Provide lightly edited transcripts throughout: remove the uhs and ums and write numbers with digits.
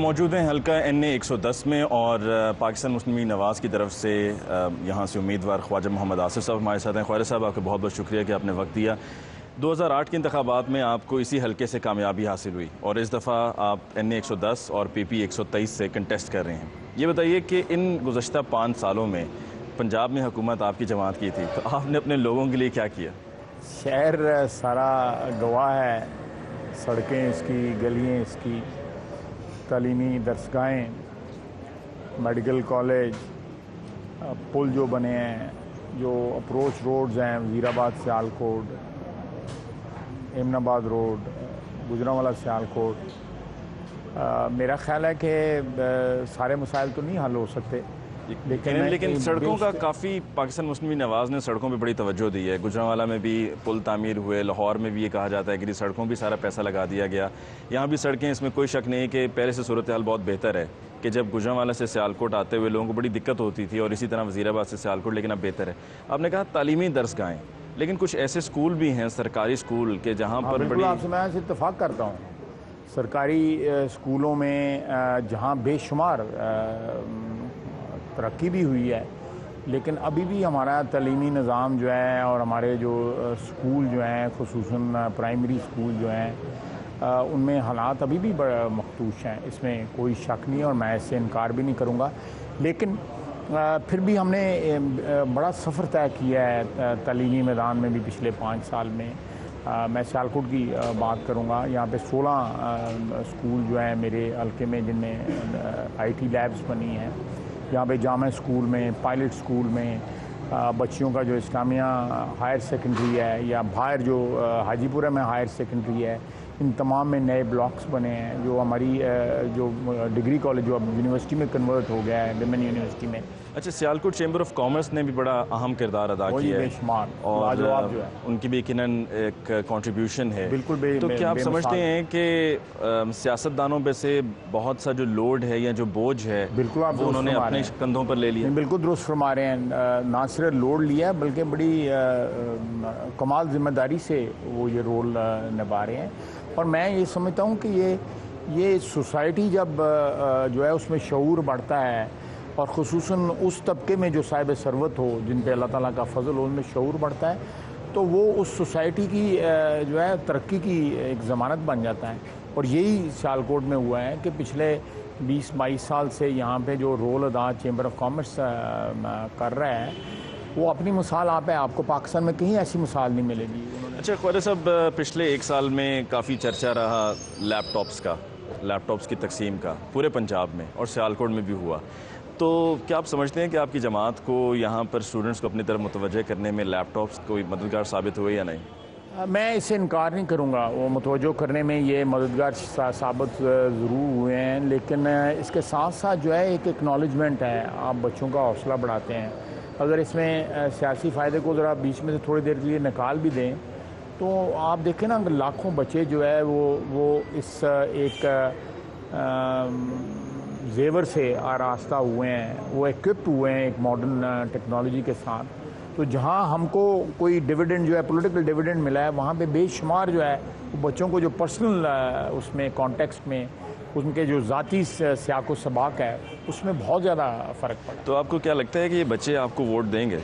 मौजूद हैं हल्का NA 110 में और पाकिस्तान मुस्लिम लीग नवाज़ की तरफ से यहाँ से उम्मीदवार ख्वाजा मोहम्मद आसिफ साहब हमारे साथ हैं। ख्वाजा साहब, आपका बहुत बहुत शुक्रिया कि आपने वक्त दिया। 2008 के इंतखाबात में आपको इसी हल्के से कामयाबी हासिल हुई और इस दफ़ा आप NA 110 और PP 123 से कंटेस्ट कर रहे हैं। ये बताइए कि इन गुज़श्ता 5 सालों में पंजाब में हुकूमत आपकी जमात की थी, तो आपने अपने लोगों के लिए क्या किया? शहर सारा गवाह है, सड़कें इसकी, गलियाँ इसकी, तालीमी दरसगाहें, मेडिकल कॉलेज, पुल जो बने हैं, जो अप्रोच रोड्स हैं, वज़ीराबाद सियालकोट, एमनाबाद रोड, गुजरांवाला सियालकोट। मेरा ख्याल है कि सारे मसाइल तो नहीं हल हो सकते, लेकिन सड़कों का काफ़ी पाकिस्तान मुस्लिम लीग नवाज़ ने सड़कों पे बड़ी तवज्जो दी है। गुजरांवाला में भी पुल तामीर हुए, लाहौर में भी ये कहा जाता है कि सड़कों भी सारा पैसा लगा दिया गया। यहाँ भी सड़कें, इसमें कोई शक नहीं कि पहले से सूरत हाल बहुत बेहतर है कि जब गुजरांवाला से सियालकोट आते हुए लोगों को बड़ी दिक्कत होती थी और इसी तरह वज़ीराबाद से सियालकोट, लेकिन अब बेहतर है। आपने कहा तालीमी दरसगाहें, लेकिन कुछ ऐसे स्कूल भी हैं, सरकारी स्कूल के जहाँ पर बड़ी, आपसे मैं इत्तफाक करता हूँ। सरकारी स्कूलों में जहाँ बेशुमार तरक्की भी हुई है, लेकिन अभी भी हमारा तालीमी निज़ाम जो है और हमारे जो स्कूल जो हैं, खुसूसन प्राइमरी स्कूल जो हैं, उनमें हालात अभी भी बड़ा मखदूश हैं, इसमें कोई शक नहीं और मैं इससे इनकार भी नहीं करूँगा। लेकिन फिर भी हमने बड़ा सफ़र तय किया है तालीमी मैदान में भी पिछले 5 साल में। मैं सियालकोट की बात करूँगा, यहाँ पे 16 स्कूल जो हैं मेरे हल्के में, जिनमें IT लैब्स बनी हैं। यहाँ पे जामा स्कूल में, पायलट स्कूल में बच्चियों का जो इस्लामिया हायर सेकेंडरी है, या बाहर जो हाजीपुरा में हायर सेकेंडरी है, इन तमाम में नए ब्लॉक्स बने हैं। जो हमारी जो डिग्री कॉलेज जो अब यूनिवर्सिटी में कन्वर्ट हो गया है, विमेन यूनिवर्सिटी में। अच्छा, सियालकोट चैम्बर ऑफ कॉमर्स ने भी बड़ा अहम किरदार अदा किया है और जो है उनकी भी यकीनन एक कंट्रीब्यूशन है। बिल्कुल। तो क्या आप समझते हैं कि सियासतदानों पे से बहुत सा जो लोड है या जो बोझ है, बिल्कुल आप उन्होंने अपने कंधों पर ले लिया? बिल्कुल दुरुस्त फरमा रहे हैं। ना सिर्फ लोड लिया बल्कि बड़ी कमाल जिम्मेदारी से वो ये रोल निभा रहे हैं। और मैं ये समझता हूँ कि ये सोसाइटी जब जो है उसमें शऊर बढ़ता है और ख़ुसूसन उस तबके में जो साहिब सरवत हो, जिन पे अल्लाह ताला का फजल हो, उनमें शऊर बढ़ता है, तो वो उस सोसाइटी की जो है तरक्की की एक ज़मानत बन जाता है। और यही सियालकोट में हुआ है कि पिछले 20-22 साल से यहाँ पे जो रोल अदा चैम्बर ऑफ कॉमर्स कर रहा है, वो अपनी मिसाल आप है। आपको पाकिस्तान में कहीं ऐसी मिसाल नहीं मिलेगी। अच्छा ख्वाजा साहब, पिछले 1 साल में काफ़ी चर्चा रहा लैपटॉप्स की तकसीम का पूरे पंजाब में और सियालकोट में भी हुआ। तो क्या आप समझते हैं कि आपकी जमात को यहाँ पर स्टूडेंट्स को अपनी तरफ मुतवज्जह करने में लैपटॉप्स कोई मददगार साबित हुए या नहीं? मैं इसे इनकार नहीं करूँगा, वो मुतवज्जो करने में ये मददगार साबित ज़रूर हुए हैं, लेकिन इसके साथ साथ जो है एक एक्नॉलेजमेंट है। आप बच्चों का हौसला बढ़ाते हैं। अगर इसमें सियासी फ़ायदे को ज़रा बीच में से थोड़ी देर के लिए निकाल भी दें, तो आप देखें ना, लाखों बच्चे जो है वो इस एक जेवर से आरास्ता हुए हैं, वो इक्विप्ड हुए हैं एक मॉडर्न टेक्नोलॉजी के साथ। तो जहाँ हमको कोई डिविडेंड जो है, पॉलिटिकल डिविडेंड मिला है, वहाँ पे बेशुमार जो है वो बच्चों को जो पर्सनल उसमें कॉन्टेक्स्ट में उनके जो ज़ाती सियाको सबाक है, उसमें बहुत ज़्यादा फ़र्क पड़ा। तो आपको क्या लगता है कि ये बच्चे आपको वोट देंगे?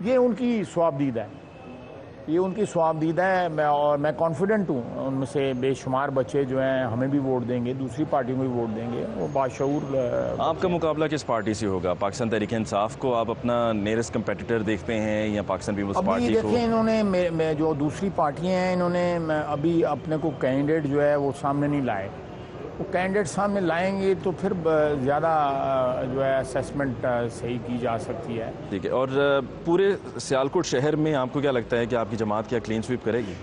ये उनकी स्वाबदीदा है, ये उनकी स्वाबदीदा है। मैं कॉन्फिडेंट हूँ उनमें से बेशुमार बच्चे जो हैं हमें भी वोट देंगे, दूसरी पार्टी को भी वोट देंगे। वो बाशऊर। आपका मुकाबला किस पार्टी से होगा? पाकिस्तान तहरीक इंसाफ को आप अपना नेरेस्ट कंपेटिटर देखते हैं या पाकिस्तान पीपल्स पार्टी को? देखिए, इन्होंने जो दूसरी पार्टियाँ हैं, इन्होंने अभी अपने को कैंडिडेट जो है वो सामने नहीं लाए। वो कैंडिडेट सामने लाएंगे तो फिर ज़्यादा जो है असेसमेंट सही की जा सकती है। ठीक है। और पूरे सियालकोट शहर में आपको क्या लगता है कि आपकी जमात क्या क्लीन स्वीप करेगी?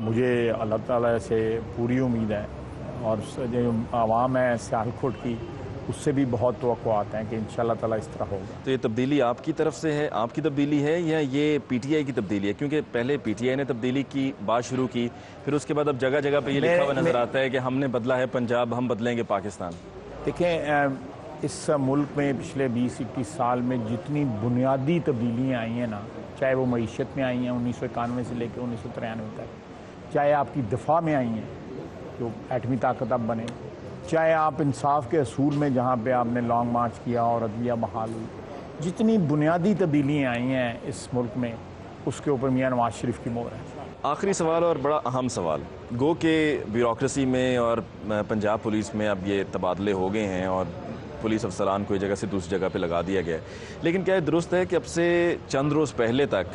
मुझे अल्लाह ताला से पूरी उम्मीद है और जो आवाम है सियालकोट की, उससे भी बहुत तवक्कुआत हैं कि इंशाअल्लाह ताला इस तरह होगा। तो ये तब्दीली आपकी तरफ से है, आपकी तब्दीली है, या ये PTI की तब्दीली है? क्योंकि पहले PTI ने तब्दीली की बात शुरू की, फिर उसके बाद अब जगह जगह पे ये लिखा हुआ नज़र आता है कि हमने बदला है पंजाब, हम बदलेंगे पाकिस्तान। देखें, इस मुल्क में पिछले 20-21 साल में जितनी बुनियादी तब्दीलियाँ आई हैं ना, चाहे वो मईशत में आई हैं 1991 से लेकर 1993 तक, चाहे आपकी दफा में आई हैं, जो एटमी ताकत अब बने, चाहे आप इंसाफ के असूल में जहाँ पे आपने लॉन्ग मार्च किया और अदलिया बहाल हुई, जितनी बुनियादी तब्दीलियाँ आई हैं इस मुल्क में, उसके ऊपर मियां नवाज शरीफ की मोहर है। आखिरी सवाल और बड़ा अहम सवाल, गो के ब्यूरोक्रेसी में और पंजाब पुलिस में अब ये तबादले हो गए हैं और पुलिस अफसरान को एक जगह से दूसरी जगह पे लगा दिया गया है, लेकिन क्या ये दुरुस्त है कि अब से चंद रोज़ पहले तक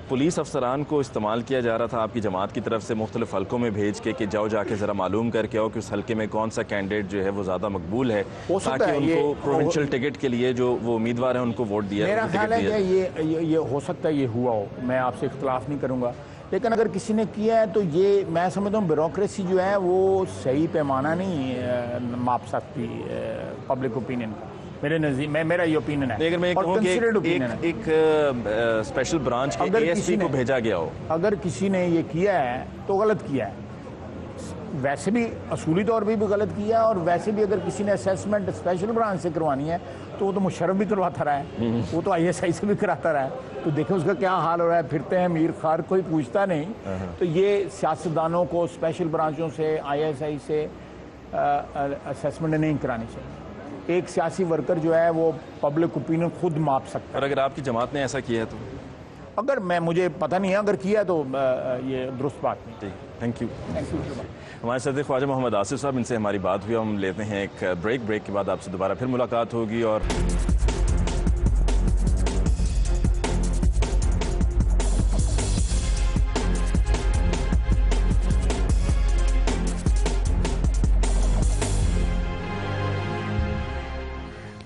पुलिस अफसरान को इस्तेमाल किया जा रहा था आपकी जमात की तरफ से मुख्तलिफ हल्कों में भेज के कि जाओ जाके ज़रा मालूम करके आओ कि उस हल्के में कौन सा कैंडिडेट जो है वो ज़्यादा मकबूल है, ताकि उनको प्रोविंशियल टिकट के लिए जो वो उम्मीदवार हैं उनको वोट दिया। मेरा ख्याल है कि ये हो सकता है ये हुआ हो, मैं आपसे इख्तलाफ नहीं करूँगा, लेकिन अगर किसी ने किया है तो ये मैं समझता हूँ ब्यूरोक्रेसी जो है वो सही पैमाना नहीं माप सकती पब्लिक ओपिनियन का। मेरे नज़दीक मेरा ये ओपिनियन है। अगर मैं कहूँ कि एक स्पेशल ब्रांच के एएसपी को भेजा गया हो, अगर किसी ने ये किया है तो गलत किया है, वैसे भी असूली तौर पे भी गलत किया है, और वैसे भी अगर किसी ने असेसमेंट स्पेशल ब्रांच से करवानी है तो वो तो मुशर्रफ भी करवाता रहा है, वो तो ISI से भी कराता रहा है, तो देखें उसका क्या हाल हो रहा है, फिरते हैं मीर खार, कोई पूछता नहीं। तो ये सियासतदानों को स्पेशल ब्रांचों से ISI से असेसमेंट नहीं करानी चाहिए। एक सियासी वर्कर जो है वो पब्लिक ओपिनियन खुद माप सकता है। और अगर आपकी जमात ने ऐसा किया है तो? अगर मुझे पता नहीं है, अगर किया तो ये दुरुस्त बात नहीं। Thank you. हमारे साथ ख्वाजा मोहम्मद आसिफ साहब, इनसे हमारी बात हुई। हम लेते हैं एक ब्रेक के बाद आपसे दोबारा फिर मुलाकात होगी। और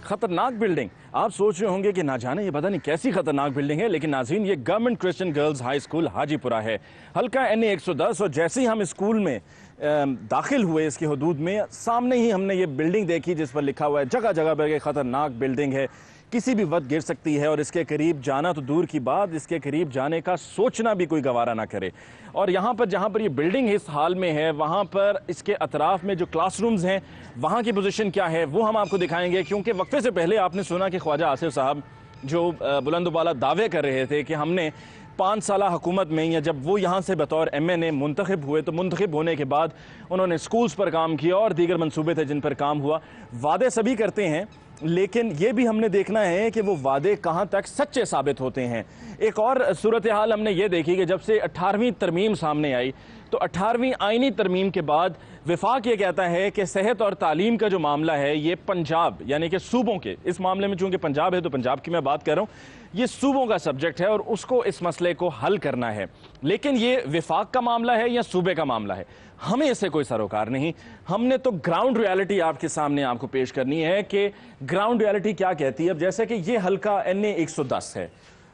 खतरनाक बिल्डिंग, आप सोच रहे होंगे कि ना जाने ये पता नहीं कैसी खतरनाक बिल्डिंग है, लेकिन नाज़रीन ये government Christian girls high school Hajipura है, हल्का NA 110। और जैसे ही हम स्कूल में दाखिल हुए इसकी हदूद में, सामने ही हमने ये बिल्डिंग देखी जिस पर लिखा हुआ है जगह जगह पर खतरनाक बिल्डिंग है, किसी भी वक्त गिर सकती है, और इसके करीब जाना तो दूर की बात, इसके करीब जाने का सोचना भी कोई गवारा ना करे। और यहाँ पर जहाँ पर ये बिल्डिंग इस हाल में है, वहाँ पर इसके अतराफ में जो क्लासरूम्स हैं वहाँ की पोजीशन क्या है वो हम आपको दिखाएंगे। क्योंकि वक्फे से पहले आपने सुना कि ख्वाजा आसिफ साहब जो बुलंदबाला दावे कर रहे थे कि हमने 5 साल हुकूमत में, या जब वो यहाँ से बतौर MNA मुंतखब हुए तो मुंतखब होने के बाद उन्होंने स्कूल्स पर काम किया और दीगर मंसूबे थे जिन पर काम हुआ। वादे सभी करते हैं, लेकिन ये भी हमने देखना है कि वो वादे कहाँ तक सच्चे साबित होते हैं। एक और सूरत हाल हमने ये देखी कि जब से 18वीं तरमीम सामने आई तो 18वीं आईनी तरमीम के बाद विफाक ये कहता है कि सेहत और तालीम का जो मामला है ये पंजाब यानी कि सूबों के, इस मामले में चूंकि पंजाब है तो पंजाब की मैं बात कर रहा हूँ, ये सूबों का सब्जेक्ट है और उसको इस मसले को हल करना है। लेकिन ये विफाक का मामला है या सूबे का मामला है, हमें इससे कोई सरोकार नहीं। हमने तो ग्राउंड रियलिटी आपके सामने आपको पेश करनी है कि ग्राउंड रियलिटी क्या कहती है। अब जैसे कि ये हल्का NA 110 है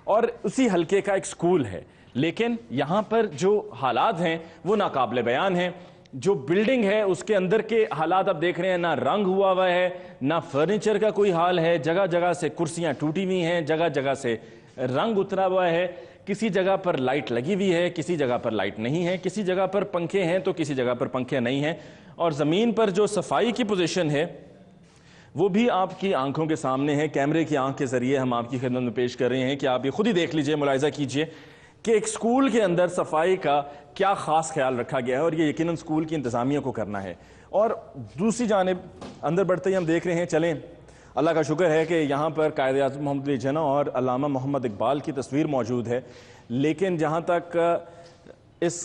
और उसी हल्के का एक स्कूल है, लेकिन यहाँ पर जो हालात हैं वो नाकाबिले बयान हैं। जो बिल्डिंग है उसके अंदर के हालात आप देख रहे हैं, ना रंग हुआ है, ना फर्नीचर का कोई हाल है, जगह जगह से कुर्सियां टूटी हुई हैं, जगह जगह से रंग उतरा हुआ है, किसी जगह पर लाइट लगी हुई है, किसी जगह पर लाइट नहीं है, किसी जगह पर पंखे हैं तो किसी जगह पर पंखे नहीं हैं। और ज़मीन पर जो सफाई की पोजीशन है वो भी आपकी आंखों के सामने है, कैमरे की आंख के ज़रिए हम आपकी खिदमत में पेश कर रहे हैं कि आप ये खुद ही देख लीजिए, मुलाहिजा कीजिए कि एक स्कूल के अंदर सफाई का क्या ख़ास ख्याल रखा गया है, और ये यकीनन स्कूल की इंतज़ामिया को करना है। और दूसरी जानिब अंदर बढ़ते ही हम देख रहे हैं, चलें अल्लाह का शुक्र है कि यहाँ पर कायद आज़म मोहम्मद अली जिन्ना और अल्लामा मोहम्मद इकबाल की तस्वीर मौजूद है। लेकिन जहाँ तक इस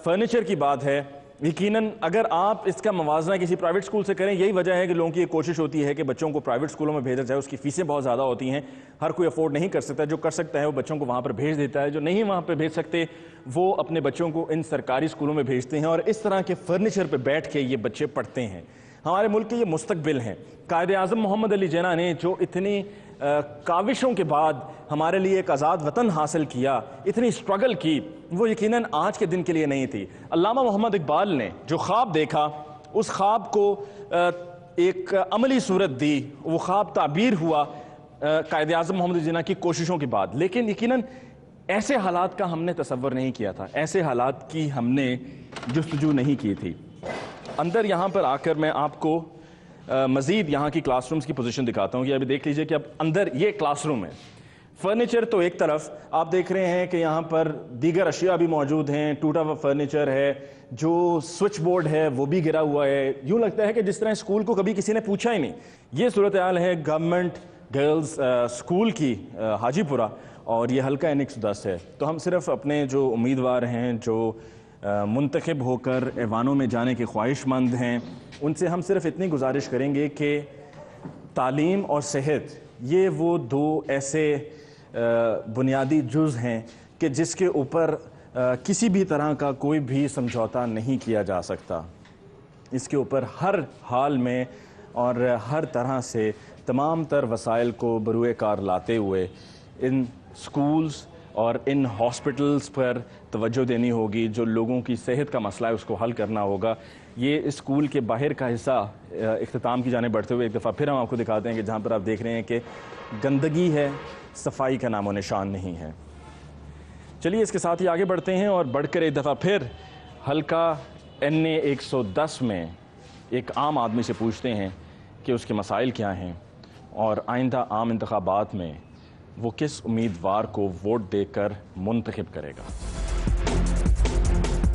फर्नीचर की बात है, यकीनन अगर आप इसका मवाजना किसी प्राइवेट स्कूल से करें, यही वजह है कि लोगों की ये कोशिश होती है कि बच्चों को प्राइवेट स्कूलों में भेजा जाए। उसकी फ़ीसें बहुत ज़्यादा होती हैं, हर कोई अफोर्ड नहीं कर सकता। जो कर सकता है वो बच्चों को वहाँ पर भेज देता है, जो नहीं वहाँ पर भेज सकते वो अपने बच्चों को इन सरकारी स्कूलों में भेजते हैं और इस तरह के फर्नीचर पर बैठ के ये बच्चे पढ़ते हैं। हमारे मुल्क के ये मुस्तकबिल हैं। कायद आज़म मोहम्मद अली जिन्ना ने जो इतनी काविशों के बाद हमारे लिए एक आज़ाद वतन हासिल किया, इतनी स्ट्रगल की, वो यकीनन आज के दिन के लिए नहीं थी। अल्लामा मोहम्मद इकबाल ने जो ख्वाब देखा, उस ख्वाब को एक अमली सूरत दी, वो ख्वाब ताबीर हुआ कायद आज़म मोहम्मद अली जिन्ना की कोशिशों के बाद। लेकिन यकीनन ऐसे हालात का हमने तसव्वुर नहीं किया था, ऐसे हालात की हमने जुस्तजू नहीं की थी। अंदर यहाँ पर आकर मैं आपको मज़ीद यहाँ की क्लासरूम्स की पोजीशन दिखाता हूँ कि अभी देख लीजिए कि अब अंदर ये क्लासरूम है। फर्नीचर तो एक तरफ, आप देख रहे हैं कि यहाँ पर दीगर अशिया भी मौजूद हैं, टूटा हुआ फर्नीचर है, जो स्विच बोर्ड है वो भी गिरा हुआ है। यूँ लगता है कि जिस तरह स्कूल को कभी किसी ने पूछा ही नहीं। ये सूरत हाल है गवर्नमेंट गर्ल्स स्कूल की हाजीपुरा, और ये हल्का N110 है। तो हम सिर्फ अपने जो उम्मीदवार हैं, जो मुंतखब होकर ऐवानों में जाने के ख्वाहिशमंद हैं, उनसे हम सिर्फ इतनी गुजारिश करेंगे कि तालीम और सेहत ये वो दो ऐसे बुनियादी जुज़ हैं कि जिसके ऊपर किसी भी तरह का कोई भी समझौता नहीं किया जा सकता। इसके ऊपर हर हाल में और हर तरह से तमाम तर वसाइल को बरूए कार लाते हुए इन स्कूल्स और इन हॉस्पिटल्स पर तवज्जो देनी होगी। जो लोगों की सेहत का मसला है उसको हल करना होगा। ये स्कूल के बाहर का हिस्सा इख्तिताम की जाने बढ़ते हुए एक दफ़ा फिर हम आपको दिखाते हैं कि जहाँ पर आप देख रहे हैं कि गंदगी है, सफाई का नामो निशान नहीं है। चलिए इसके साथ ही आगे बढ़ते हैं और बढ़कर एक दफ़ा फिर हल्का NA110 में एक आम आदमी से पूछते हैं कि उसके मसाइल क्या हैं और आइंदा आम इंतखाबात में वो किस उम्मीदवार को वोट देकर मुंतखब करेगा।